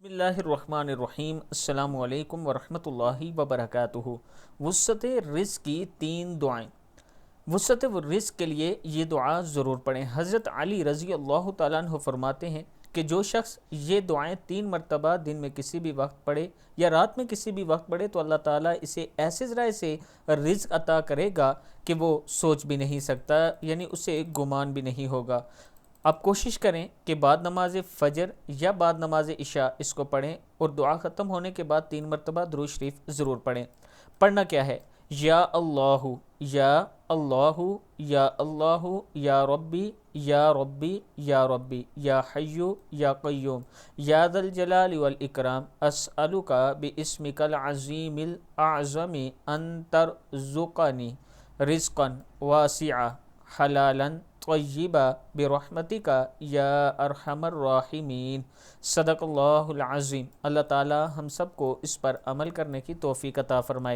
بسم اللہ الرحمن الرحیم۔ السلام علیکم ورحمۃ اللہ وبرکاتہ۔ وسعت رزق کی 3 دعائیں۔ وسعت رزق کے لیے یہ دعا ضرور پڑھیں۔ حضرت علی رضی اللہ تعالیٰ عنہ فرماتے ہیں کہ جو شخص یہ دعائیں 3 مرتبہ دن میں کسی بھی وقت پڑھے یا رات میں کسی بھی وقت پڑھے تو اللہ تعالیٰ اسے ایسے ذرائع سے رزق عطا کرے گا کہ وہ سوچ بھی نہیں سکتا، یعنی اسے گمان بھی نہیں ہوگا۔ آپ کوشش کریں کہ بعد نماز فجر یا بعد نماز عشاء اس کو پڑھیں اور دعا ختم ہونے کے بعد 3 مرتبہ درود شریف ضرور پڑھیں۔ پڑھنا کیا ہے؟ یا اللہ یا اللہ یا اللہ یا ربی یا ربی یا ربی یا حیو یا قیوم یا ذا الجلال والاکرام اسألک باسمک العظیم الاعظم ان ترزقنی رزقا واسعا حلالا طیبا برحمتک یا ارحم الراحمین۔ صدق اللہ العظیم۔ اللہ تعالی ہم سب کو اس پر عمل کرنے کی توفیق عطا فرمائے۔